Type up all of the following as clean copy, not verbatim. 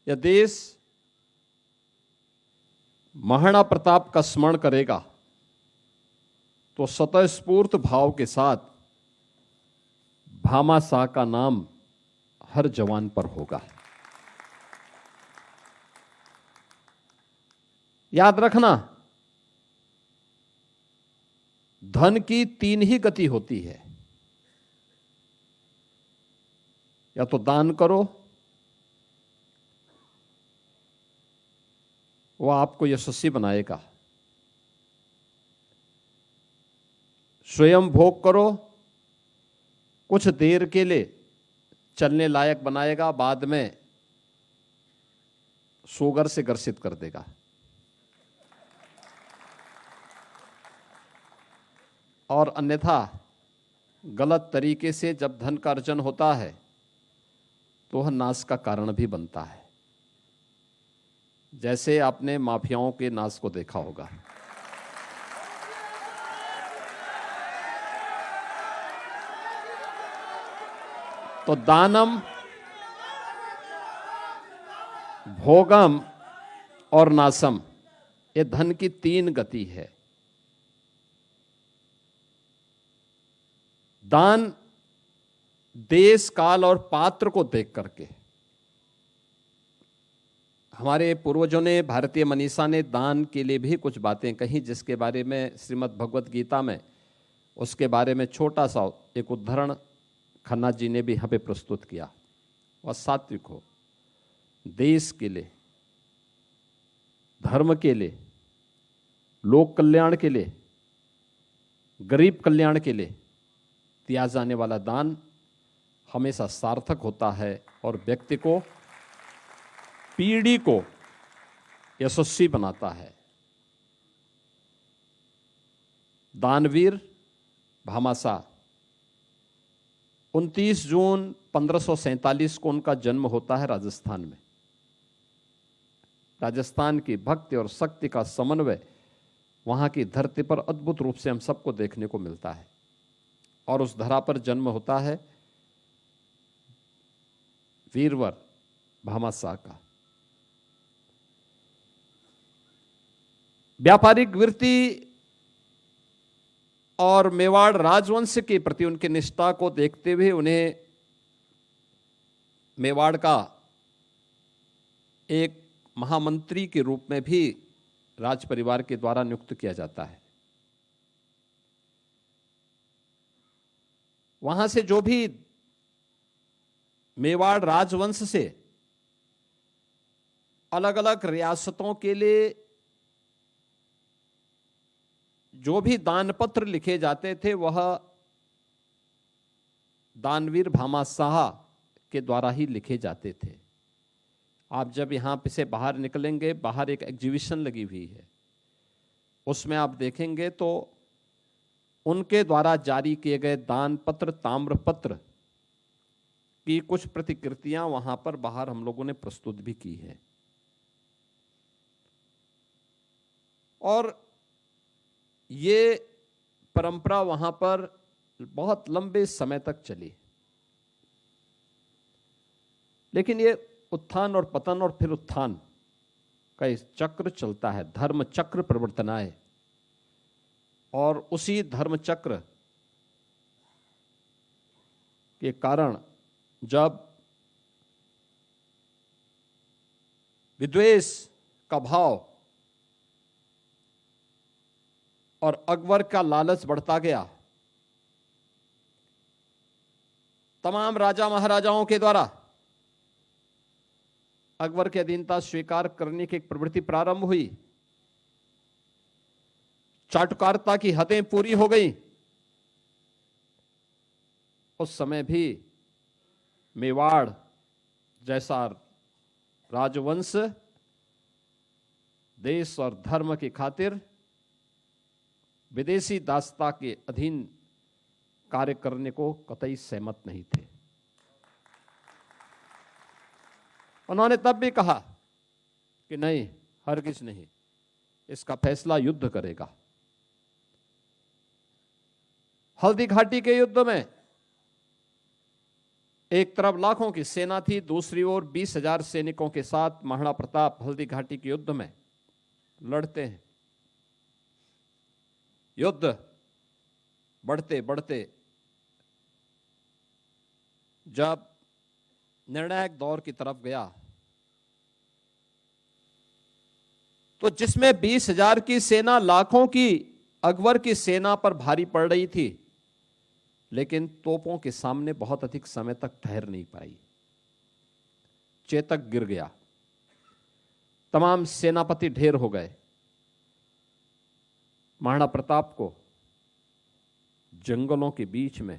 यह देश महाराणा प्रताप का स्मरण करेगा तो स्वतःस्फूर्त भाव के साथ भामाशाह का नाम हर जवान पर होगा। याद रखना, धन की तीन ही गति होती है, या तो दान करो, वह आपको यशस्वी बनाएगा, स्वयं भोग करो, कुछ देर के लिए चलने लायक बनाएगा, बाद में शुगर से ग्रसित कर देगा। और अन्यथा गलत तरीके से जब धन का अर्जन होता है तो वह नाश का कारण भी बनता है, जैसे आपने माफियाओं के नाश को देखा होगा। तो दानम, भोगम और नाशम, ये धन की तीन गति है। दान देश, काल और पात्र को देख करके, हमारे पूर्वजों ने, भारतीय मनीषा ने दान के लिए भी कुछ बातें कही, जिसके बारे में श्रीमद् भगवत गीता में उसके बारे में छोटा सा एक उदाहरण खन्ना जी ने भी यहाँ पे प्रस्तुत किया। वह सात्विक हो, देश के लिए, धर्म के लिए, लोक कल्याण के लिए, गरीब कल्याण के लिए दिया जाने वाला दान हमेशा सार्थक होता है और व्यक्ति को, पीढ़ी को यशस्वी बनाता है। दानवीर भामाशाह 29 जून 1547 को उनका जन्म होता है राजस्थान में। राजस्थान की भक्ति और शक्ति का समन्वय वहां की धरती पर अद्भुत रूप से हम सबको देखने को मिलता है। और उस धरा पर जन्म होता है वीरवर भामाशाह का। व्यापारिक वृत्ति और मेवाड़ राजवंश के प्रति उनकी निष्ठा को देखते हुए उन्हें मेवाड़ का एक महामंत्री के रूप में भी राज परिवार के द्वारा नियुक्त किया जाता है। वहां से जो भी मेवाड़ राजवंश से अलग अलग रियासतों के लिए जो भी दान पत्र लिखे जाते थे, वह दानवीर भामाशाह के द्वारा ही लिखे जाते थे। आप जब यहां से बाहर निकलेंगे, बाहर एक एग्जीबिशन लगी हुई है, उसमें आप देखेंगे तो उनके द्वारा जारी किए गए दान पत्र, ताम्र पत्र की कुछ प्रतिकृतियां वहां पर बाहर हम लोगों ने प्रस्तुत भी की है। और ये परंपरा वहां पर बहुत लंबे समय तक चली। लेकिन ये उत्थान और पतन और फिर उत्थान का इस चक्र चलता है, धर्म चक्र प्रवर्तनाए। और उसी धर्म चक्र के कारण जब विद्वेष का भाव और अकबर का लालच बढ़ता गया, तमाम राजा महाराजाओं के द्वारा अकबर की अधीनता स्वीकार करने की एक प्रवृत्ति प्रारंभ हुई। चाटुकारिता की हदें पूरी हो गई। उस समय भी मेवाड़ जैसा राजवंश देश और धर्म की खातिर विदेशी दासता के अधीन कार्य करने को कतई सहमत नहीं थे। उन्होंने तब भी कहा कि नहीं, हरगिज नहीं, इसका फैसला युद्ध करेगा। हल्दी घाटी के युद्ध में एक तरफ लाखों की सेना थी, दूसरी ओर 20,000 सैनिकों के साथ महाराणा प्रताप हल्दी घाटी के युद्ध में लड़ते हैं। युद्ध बढ़ते बढ़ते जब निर्णायक दौर की तरफ गया तो जिसमें 20,000 की सेना लाखों की अकबर की सेना पर भारी पड़ रही थी, लेकिन तोपों के सामने बहुत अधिक समय तक ठहर नहीं पाई। चेतक गिर गया, तमाम सेनापति ढेर हो गए। महाराणा प्रताप को जंगलों के बीच में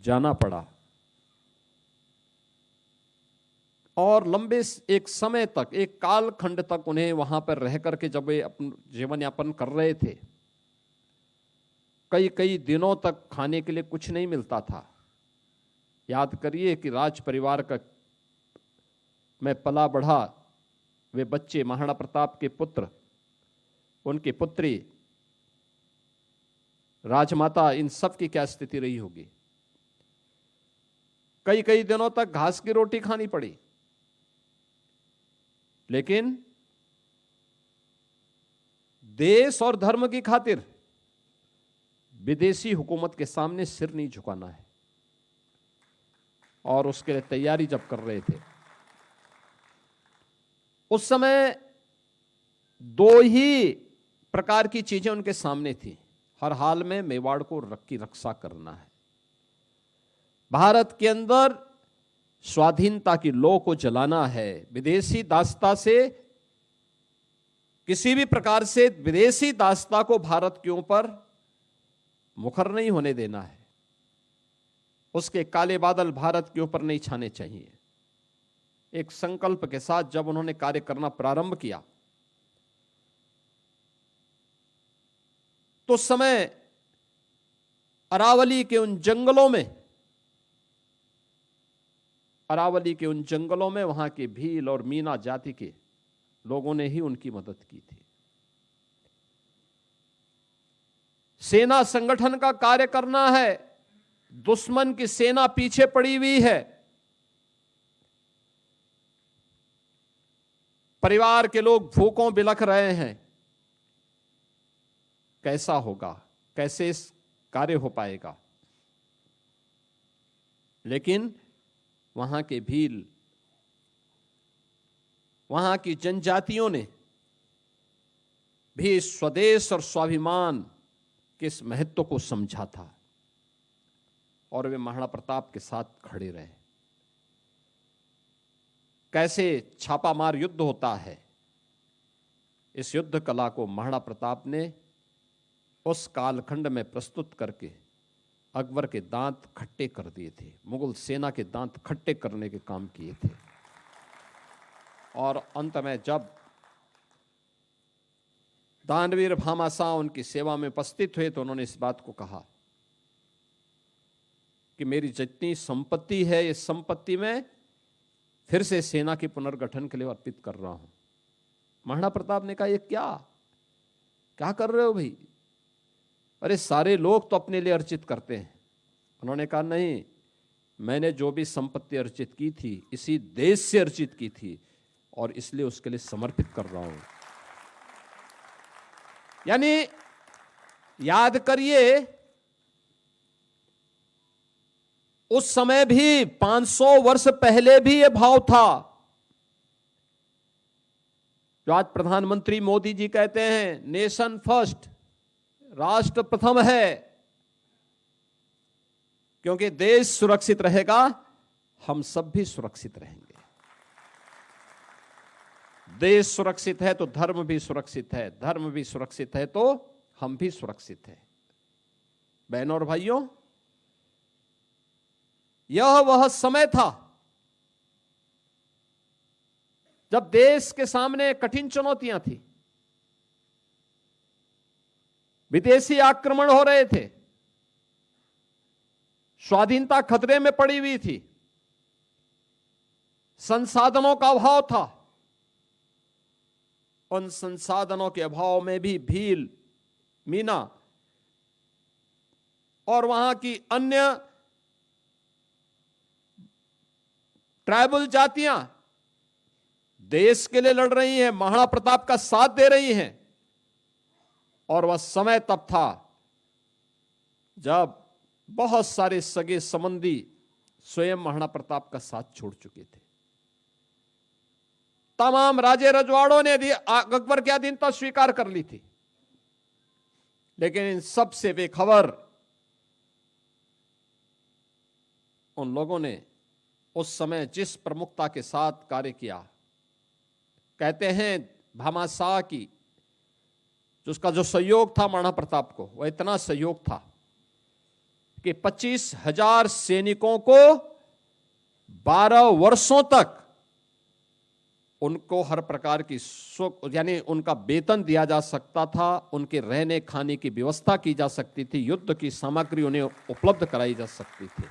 जाना पड़ा और लंबे एक समय तक, एक कालखंड तक उन्हें वहां पर रह करके जब वे अपना जीवन यापन कर रहे थे, कई कई दिनों तक खाने के लिए कुछ नहीं मिलता था। याद करिए कि राज परिवार का में पला बढ़ा वे बच्चे, महाराणा प्रताप के पुत्र, उनकी पुत्री, राजमाता, इन सब की क्या स्थिति रही होगी। कई कई दिनों तक घास की रोटी खानी पड़ी, लेकिन देश और धर्म की खातिर विदेशी हुकूमत के सामने सिर नहीं झुकाना है, और उसके लिए तैयारी जब कर रहे थे, उस समय दो ही प्रकार की चीजें उनके सामने थी। हर हाल में मेवाड़ को की रक्षा करना है, भारत के अंदर स्वाधीनता की लौ को जलाना है, विदेशी दासता से, किसी भी प्रकार से विदेशी दासता को भारत के ऊपर मुखर नहीं होने देना है, उसके काले बादल भारत के ऊपर नहीं छाने चाहिए। एक संकल्प के साथ जब उन्होंने कार्य करना प्रारंभ किया तो उस समय अरावली के उन जंगलों में वहां के भील और मीना जाति के लोगों ने ही उनकी मदद की थी। सेना संगठन का कार्य करना है, दुश्मन की सेना पीछे पड़ी हुई है, परिवार के लोग भूखों बिलख रहे हैं, कैसा होगा, कैसे इस कार्य हो पाएगा। लेकिन वहां के भील, वहां की जनजातियों ने भी स्वदेश और स्वाभिमान के इस महत्व को समझा था और वे महाराणा प्रताप के साथ खड़े रहे। कैसे छापामार युद्ध होता है, इस युद्ध कला को महाराणा प्रताप ने उस कालखंड में प्रस्तुत करके अकबर के दांत खट्टे कर दिए थे, मुगल सेना के दांत खट्टे करने के काम किए थे। और अंत में जब दानवीर भामाशाह उनकी सेवा में उपस्थित हुए तो उन्होंने इस बात को कहा कि मेरी जितनी संपत्ति है, इस संपत्ति में फिर से सेना के पुनर्गठन के लिए अर्पित कर रहा हूं। महाराणा प्रताप ने कहा, ये क्या कर रहे हो भाई? अरे सारे लोग तो अपने लिए अर्जित करते हैं। उन्होंने कहा, नहीं, मैंने जो भी संपत्ति अर्जित की थी इसी देश से अर्जित की थी और इसलिए उसके लिए समर्पित कर रहा हूं। यानी याद करिए, उस समय भी 500 वर्ष पहले भी यह भाव था जो आज प्रधानमंत्री मोदी जी कहते हैं, नेशन फर्स्ट, राष्ट्र प्रथम है। क्योंकि देश सुरक्षित रहेगा, हम सब भी सुरक्षित रहेंगे। देश सुरक्षित है तो धर्म भी सुरक्षित है, धर्म भी सुरक्षित है तो हम भी सुरक्षित हैं। बहनों और भाइयों, यह वह समय था जब देश के सामने कठिन चुनौतियां थी, विदेशी आक्रमण हो रहे थे, स्वाधीनता खतरे में पड़ी हुई थी, संसाधनों का अभाव था। उन संसाधनों के अभाव में भी भील, मीना और वहां की अन्य ट्राइबल जातियां देश के लिए लड़ रही हैं, महाराणा प्रताप का साथ दे रही हैं। और वह समय तब था जब बहुत सारे सगे संबंधी स्वयं महाराणा प्रताप का साथ छोड़ चुके थे। तमाम राजे रजवाड़ों ने अकबर की अधीनता स्वीकार कर ली थी, लेकिन इन सब से बेखबर उन लोगों ने उस समय जिस प्रमुखता के साथ कार्य किया, कहते हैं भामाशाह की उसका जो सहयोग था महाराणा प्रताप को, वह इतना सहयोग था कि 25,000 सैनिकों को 12 वर्षों तक उनको हर प्रकार की सुख यानी उनका वेतन दिया जा सकता था, उनके रहने खाने की व्यवस्था की जा सकती थी, युद्ध की सामग्री उन्हें उपलब्ध कराई जा सकती थी।